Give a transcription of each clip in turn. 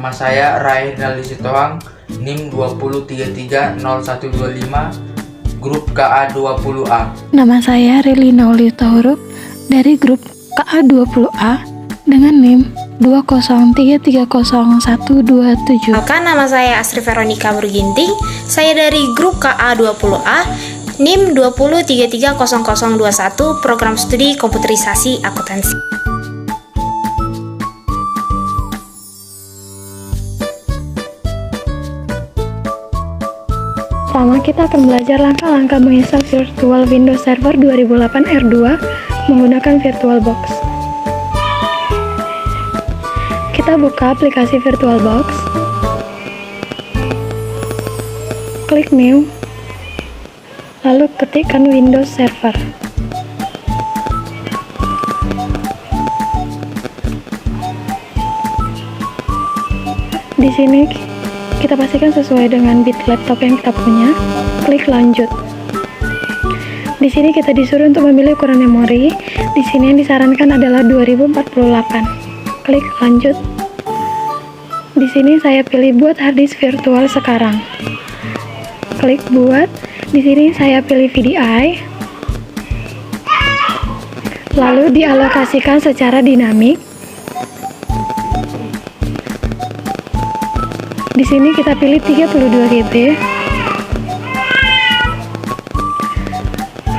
Nama saya Rai Rinaldi Sitohang, NIM 20330125, grup KA20A. Nama saya Relina Ulita Huruf dari grup KA20A dengan NIM 203300127. Perkenalkan, nama saya Asri Veronica Burginting. Saya dari grup KA20A, NIM 2033001, program studi komputerisasi akuntansi. Pertama, kita akan belajar langkah-langkah menginstal Virtual Windows Server 2008 R2 menggunakan VirtualBox. Kita buka aplikasi VirtualBox, klik New, lalu ketikkan Windows Server. Di sini kita pastikan sesuai dengan bit laptop yang kita punya. Klik lanjut. Di sini kita disuruh untuk memilih ukuran memori. Di sini yang disarankan adalah 2048. Klik lanjut. Di sini saya pilih buat harddisk virtual sekarang. Klik buat. Di sini saya pilih VDI. Lalu dialokasikan secara dinamik. Di sini kita pilih 32 GB.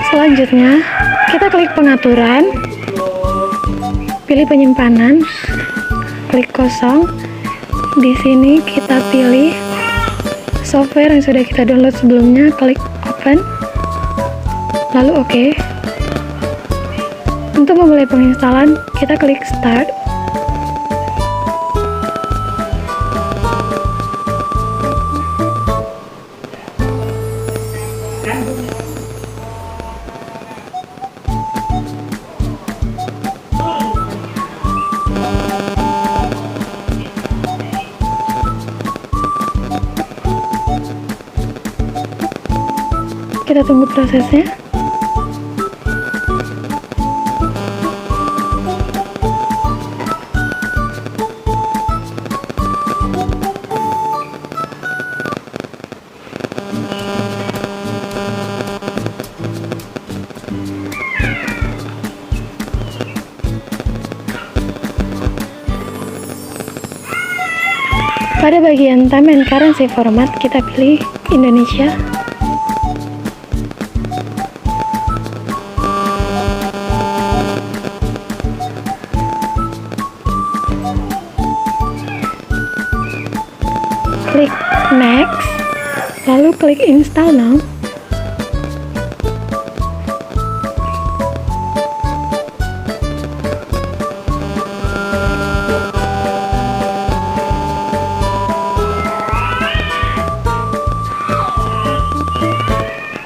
Selanjutnya, kita klik pengaturan, pilih penyimpanan, klik kosong. Di sini kita pilih software yang sudah kita download sebelumnya, klik open, lalu OK. Untuk memulai penginstalan, kita klik start. Kita tunggu prosesnya. Pada bagian time and currency format, kita pilih Indonesia. Klik next, lalu klik install now.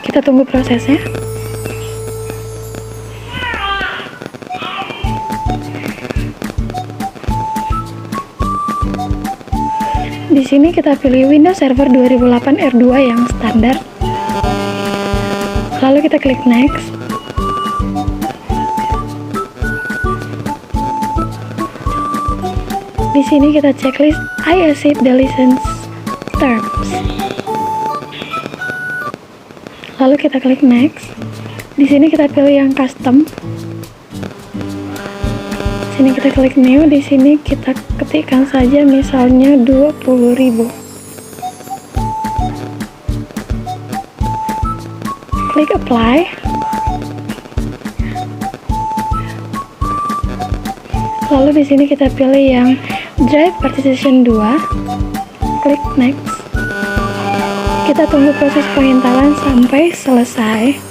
Kita tunggu prosesnya. Di sini kita pilih Windows Server 2008 R2 yang standar. Lalu kita klik next. Di sini kita checklist I accept the license terms. Lalu kita klik next. Di sini kita pilih yang custom. Sini kita klik new. Di sini kita ketikkan saja misalnya 20.000. Klik apply. Lalu di sini kita pilih yang drive partition 2. Klik next. Kita tunggu proses pengintalan sampai selesai.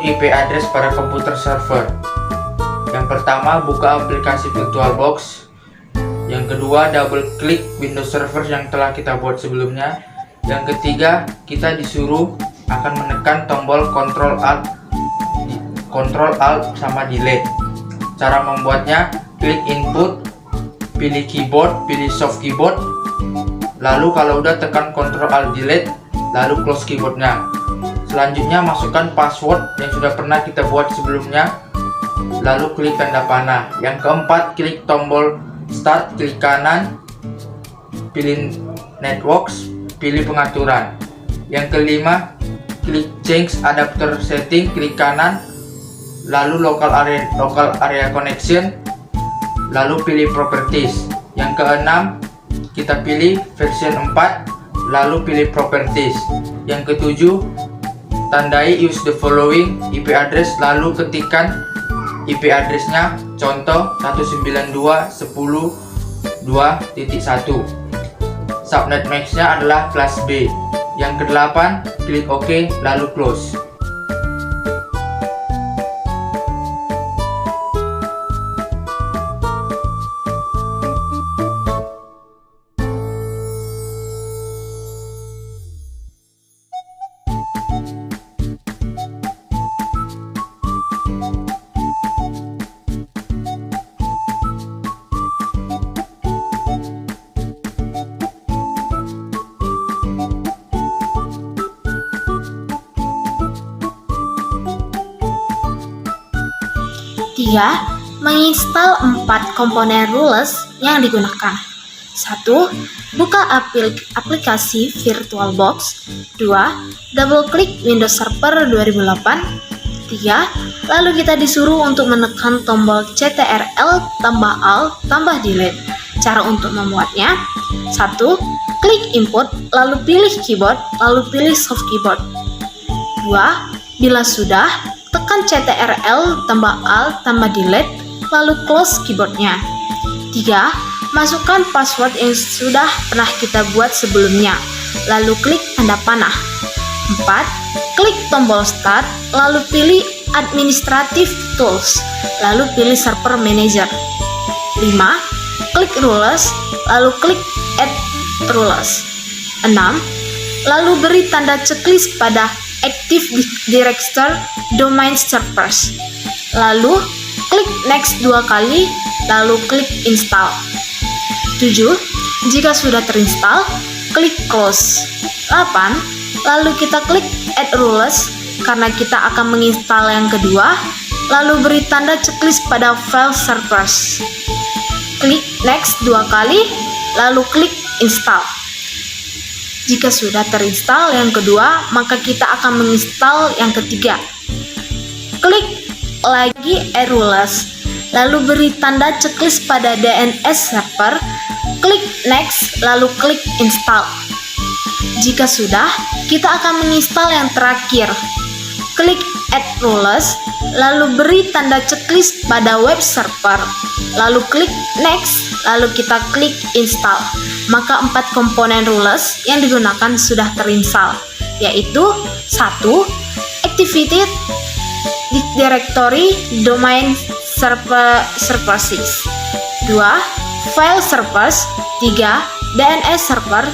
IP address pada komputer server. Yang pertama, buka aplikasi VirtualBox. Yang kedua, double klik Windows Server yang telah kita buat sebelumnya. Yang ketiga, kita disuruh akan menekan tombol Ctrl Alt sama Delete. Cara membuatnya, klik input, pilih keyboard, pilih soft keyboard, lalu kalau udah tekan Ctrl Alt Delete, lalu close keyboardnya. Selanjutnya masukkan password yang sudah pernah kita buat sebelumnya, lalu klik tanda panah. Yang keempat, klik tombol start, klik kanan, pilih networks, pilih pengaturan. Yang kelima, klik change adapter setting, klik kanan, lalu local area connection, lalu pilih properties. Yang keenam, kita pilih version 4, lalu pilih properties. Yang ketujuh, tandai use the following IP address, lalu ketikkan IP addressnya, contoh 192.10.2.1. Subnet max-nya adalah kelas B. Yang kedelapan, klik OK, lalu close. Tiga, menginstal 4 komponen rules yang digunakan. 1. Buka aplikasi VirtualBox. 2. Double klik Windows Server 2008. 3. Lalu kita disuruh untuk menekan tombol Ctrl tambah Alt tambah Delete. Cara untuk membuatnya: 1. Klik input, lalu pilih keyboard, lalu pilih soft keyboard. 2. Bila sudah, tekan Ctrl tambah Alt tambah Delete, lalu close keyboardnya. 3. Masukkan password yang sudah pernah kita buat sebelumnya, lalu klik tanda panah. 4. Klik tombol Start, lalu pilih Administrative Tools, lalu pilih Server Manager. 5. Klik Rules, lalu klik Add Rules. 6. Lalu beri tanda checklist pada Active Directory Domain Servers. Lalu klik Next 2 kali, lalu klik Install. 7. Jika sudah terinstall, klik Close. 8. Lalu kita klik Add Rules karena kita akan menginstal yang kedua, lalu beri tanda checklist pada file servers. Klik Next 2 kali, lalu klik Install. Jika sudah terinstall yang kedua, maka kita akan menginstal yang ketiga. Klik lagi Add Rules, lalu beri tanda checklist pada DNS server, klik Next, lalu klik Install. Jika sudah, kita akan menginstal yang terakhir. Klik Add Rules, lalu beri tanda checklist pada web server, lalu klik Next, lalu kita klik Install. Maka 4 komponen rules yang digunakan sudah terinstall, yaitu 1. Activity Directory Domain Services. 2. File Servers. 3. DNS Server.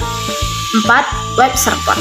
4. Web Server.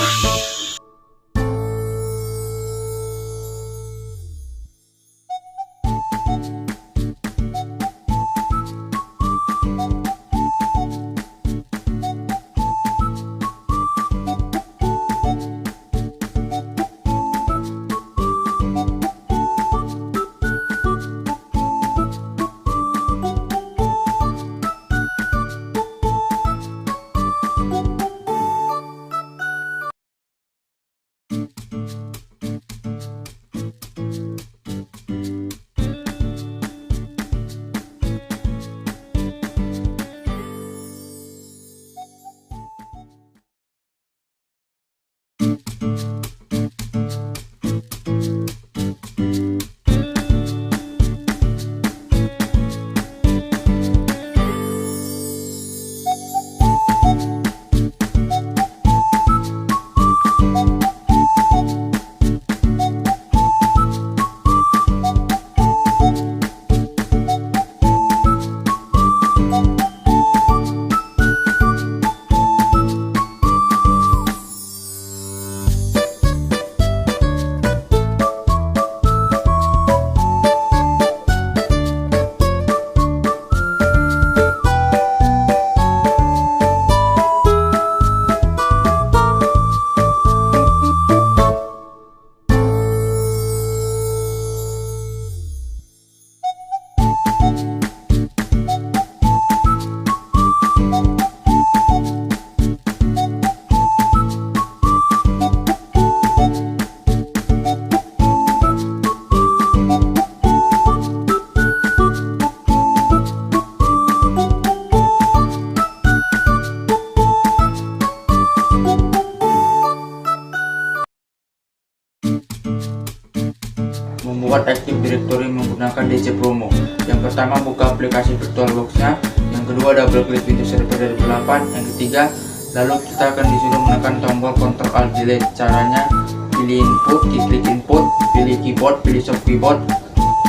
membuat Active Directory menggunakan DC Promo. Yang pertama, buka aplikasi VirtualBox-nya. Yang kedua, double klik Windows Server 2008. Yang ketiga, lalu kita akan disuruh menekan tombol Ctrl Alt Delete. Caranya, pilih input, klik input, pilih keyboard, pilih soft keyboard.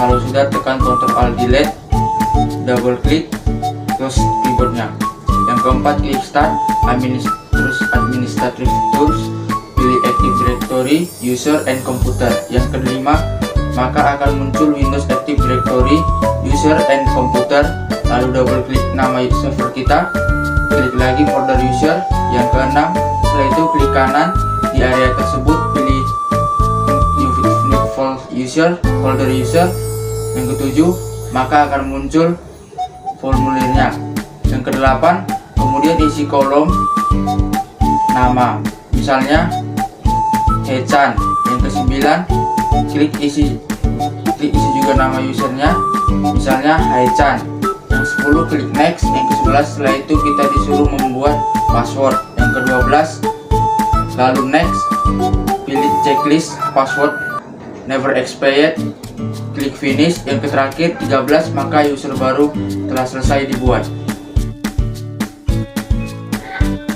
Kalau sudah, tekan Ctrl Alt Delete, double klik, close keyboardnya. Yang keempat, klik Start, terus Administrative Tools, pilih Active Directory, User, and Computer. Yang kelima, maka akan muncul Windows Active Directory, User, and Computer. Lalu double klik nama server kita, klik lagi folder user. Yang keenam, setelah itu klik kanan di area tersebut, pilih new folder user. Yang ketujuh, maka akan muncul formulirnya. Yang kedelapan, kemudian isi kolom nama, misalnya Hechan. Yang kesembilan, klik isi juga nama usernya, misalnya Haichan. Yang 10, klik next. Yang ke-11, setelah itu kita disuruh membuat password. Yang ke-12, lalu next, pilih checklist password never expired, klik finish. Yang terakhir 13, maka user baru telah selesai dibuat.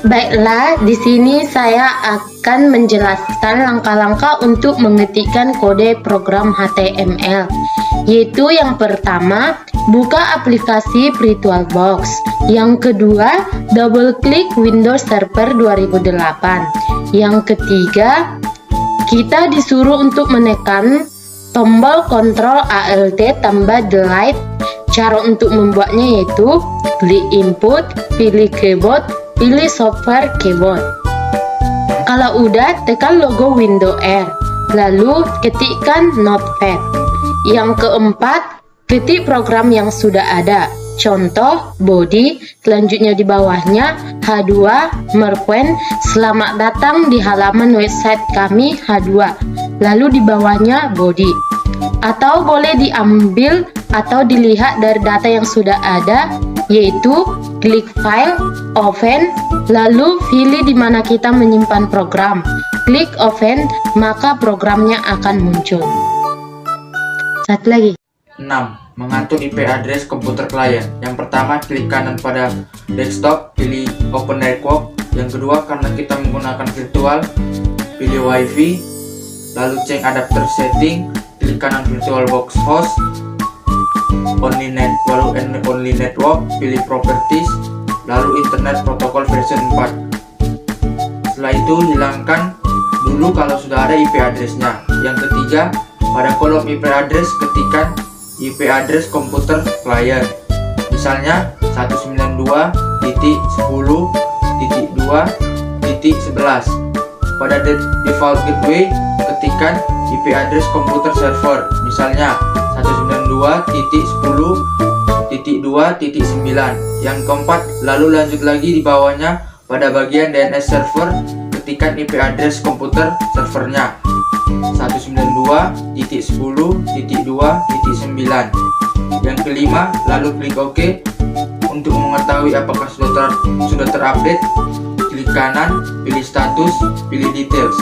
Baiklah, di sini saya akan menjelaskan langkah-langkah untuk mengetikkan kode program HTML. Yaitu yang pertama, buka aplikasi VirtualBox. Yang kedua, double klik Windows Server 2008. Yang ketiga, kita disuruh untuk menekan tombol Ctrl Alt tambah Delete. Cara untuk membuatnya yaitu klik input, pilih keyboard, pilih software keyboard. Kalau udah, tekan logo Windows R, lalu ketikkan Notepad. Yang keempat, ketik program yang sudah ada. Contoh, body, selanjutnya di bawahnya H2, Merquen, selamat datang di halaman website kami H2, lalu di bawahnya body. Atau boleh diambil atau dilihat dari data yang sudah ada, yaitu klik file, open, lalu pilih di mana kita menyimpan program. Klik open, maka programnya akan muncul. Satu lagi. 6. Mengatur IP address komputer klien. Yang pertama, klik kanan pada desktop, pilih Open Network. Yang kedua, karena kita menggunakan virtual, pilih WiFi, lalu cek adapter setting, klik kanan VirtualBox host, only network, pilih properties, lalu internet protocol version 4. Setelah itu hilangkan dulu kalau sudah ada IP address-nya. Yang ketiga, pada kolom IP address ketikkan IP address komputer klien, misalnya 192.10.2.11. Pada default gateway ketikkan IP address komputer server, misalnya 192.10.2.9. Yang keempat, lalu lanjut lagi di bawahnya pada bagian DNS server, ketikkan IP address komputer servernya 192.10.2.9. Yang kelima, lalu klik OK. Untuk mengetahui apakah sudah terupdate, klik kanan, pilih status, pilih details.